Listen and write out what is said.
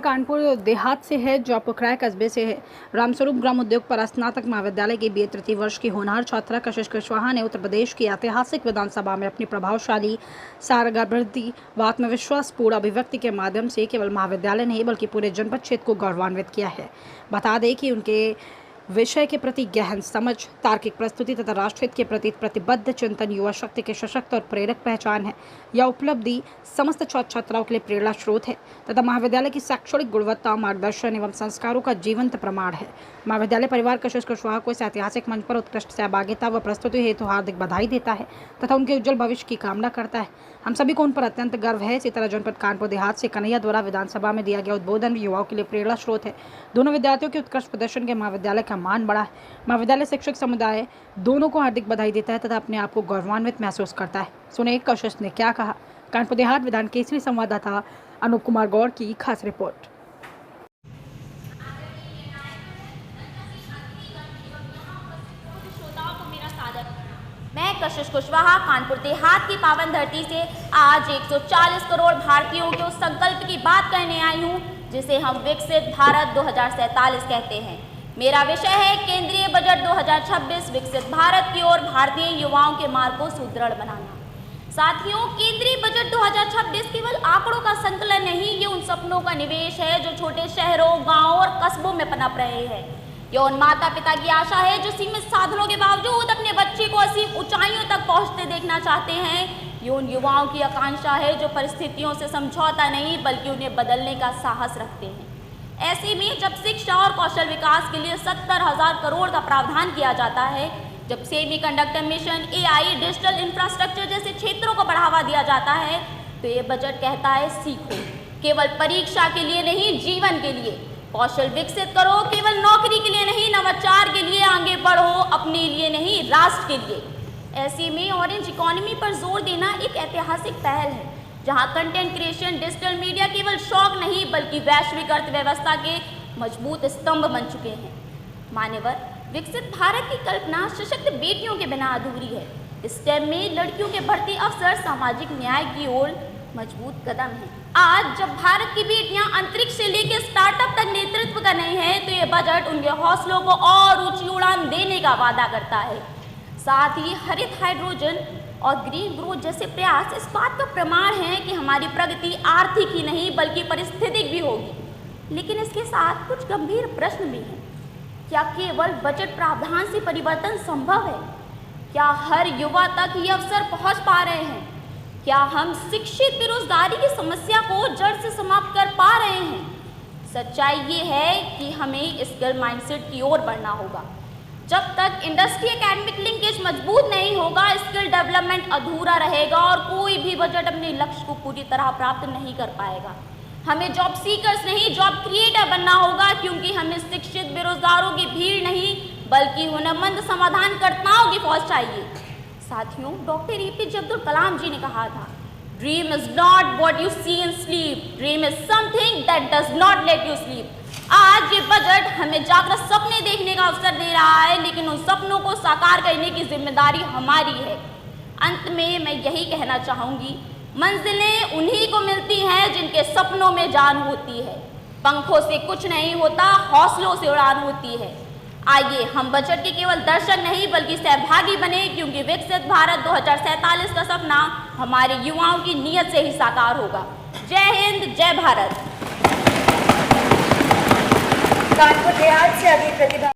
कानपुर देहात से है, जो पोखराय कस्बे से है। रामस्वरूप ग्राम उद्योग पर स्नातक महाविद्यालय की बीए तृतीय वर्ष की होनहार छात्रा कशिश कुशवाहा ने उत्तर प्रदेश की ऐतिहासिक विधानसभा में अपनी प्रभावशाली सारगर्भित व आत्मविश्वासपूर्ण अभिव्यक्ति के माध्यम से केवल महाविद्यालय नहीं बल्कि पूरे जनपद क्षेत्र को गौरवान्वित किया है। बता दें कि उनके विषय के प्रति गहन समझ, तार्किक प्रस्तुति तथा राष्ट्रहित के प्रति प्रतिबद्ध चिंतन युवा शक्ति के सशक्त और प्रेरक पहचान है। यह उपलब्धि समस्त छात्र छात्राओं के लिए प्रेरणा स्रोत है तथा महाविद्यालय की शैक्षणिक गुणवत्ता, मार्गदर्शन एवं संस्कारों का जीवंत प्रमाण है। महाविद्यालय परिवार कशिश कुशवाहा को इस ऐतिहासिक मंच पर उत्कृष्ट सहभागिता व प्रस्तुति हेतु हार्दिक बधाई देता है तथा उनके उज्जवल भविष्य की कामना करता है। हम सभी को उन पर अत्यंत गर्व है। इसी तरह जनपद कानपुर देहात से कन्हैया द्वारा विधानसभा में दिया गया उद्बोधन भी युवाओं के लिए प्रेरणा स्रोत है। दोनों विद्यार्थियों के उत्कृष्ट प्रदर्शन के महाविद्यालय का मान बढ़ा है। महाविद्यालय शिक्षक समुदाय दोनों को हार्दिक बधाई देता है तथा अपने आप को गौरवान्वित महसूस करता है। सुने कशिश ने क्या कहा। कानपुर देहात विधान केसरी संवाददाता अनूप कुमार गौड़ की खास रिपोर्ट। मैं कशिश कुशवाहा कानपुर देहात की पावन धरती से आज 140 करोड़ भारतीयों के उस संकल्प की बात करने आई हूँ जिसे हम विकसित भारत 2047 कहते हैं। मेरा विषय है केंद्रीय बजट 2026 विकसित भारत की ओर भारतीय युवाओं के मार्ग को सुदृढ़ बनाना। साथियों, केंद्रीय बजट 2026 केवल आंकड़ों का संकलन नहीं, ये उन सपनों का निवेश है जो छोटे शहरों, गांवों और कस्बों में पनप रहे हैं। ये उन माता पिता की आशा है जो सीमित साधनों के बावजूद अपने बच्चे को असीम ऊंचाइयों तक पहुंचते देखना चाहते हैं। ये उन युवाओं की आकांक्षा है जो परिस्थितियों से समझौता नहीं बल्कि उन्हें बदलने का साहस रखते हैं। ऐसे में जब शिक्षा और कौशल विकास के लिए 70,000 करोड़ का प्रावधान किया जाता है, जब semiconductor mission, AI, digital infrastructure जैसे क्षेत्रों को बढ़ावा दिया जाता है, तो ये बजट कहता है सीखो, केवल परीक्षा के लिए नहीं, जीवन के लिए। कौशल विकसित करो, केवल नौकरी के लिए नहीं, नवाचार के लिए आगे बढ़ो, अपने लिए नहीं, राष्ट्र के लिए। ऐसे में ऑरेंज इकोनॉमी पर जोर देना एक ऐतिहासिक पहल है, जहां कंटेंट क्रिएशन, डिजिटल मीडिया केवल शौक नहीं बल्कि वैश्विक अर्थव्यवस्था के मजबूत स्तंभ बन चुके हैं। मान्यवर, विकसित भारत की कल्पना सशक्त बेटियों के बिना अधूरी है। स्टेम में लड़कियों के बढ़ते अवसर सामाजिक न्याय की ओर मजबूत कदम है। आज जब भारत की बेटियां अंतरिक्ष से लेकर स्टार्टअप तक नेतृत्व कर रही हैं, तो ये बजट उनके हौसलों को और ऊंची उड़ान देने का वादा करता है। साथ ही हरित हाइड्रोजन और ग्रीन ग्रोथ जैसे प्रयास इस बात का प्रमाण है कि हमारी प्रगति आर्थिक ही नहीं बल्कि पारिस्थितिक भी होगी। लेकिन इसके साथ कुछ गंभीर प्रश्न भी हैं। क्या केवल बजट प्रावधान से परिवर्तन संभव है? क्या हर युवा तक ये अवसर पहुंच पा रहे हैं? क्या हम शिक्षित बेरोजगारी की समस्या को जड़ से समाप्त कर पा रहे हैं? सच्चाई ये है कि हमें स्किल माइंडसेट की ओर बढ़ना होगा। जब तक इंडस्ट्री एकेडमिक लिंकेज मजबूत नहीं होगा, स्किल डेवलपमेंट अधूरा रहेगा और कोई भी बजट अपने लक्ष्य को पूरी तरह प्राप्त नहीं कर पाएगा। हमें जॉब सीकर्स नहीं, जॉब क्रिएटर बनना होगा, क्योंकि हमें शिक्षित बेरोजगारों की भीड़ नहीं बल्कि हुनरमंद समाधानकर्ताओं की फौज चाहिए। साथियों, डॉक्टर APJ अब्दुल कलाम जी ने कहा था, dream is not what you see in sleep, dream is something that does not let you sleep. आज ये बजट हमें जागृत सपने देखने का अवसर दे रहा है, लेकिन उन सपनों को साकार करने की जिम्मेदारी हमारी है। अंत में मैं यही कहना चाहूँगी, मंजिलें उन्हीं को मिलती हैं जिनके सपनों में जान होती है। पंखों से कुछ नहीं होता, हौसलों से उड़ान होती है। आइए हम बजट के केवल दर्शक नहीं बल्कि सहभागी बने, क्योंकि विकसित भारत 2047 का सपना हमारे युवाओं की नीयत से ही साकार होगा। जय हिंद, जय भारत। कानपुर देहात से अभी प्रतिभा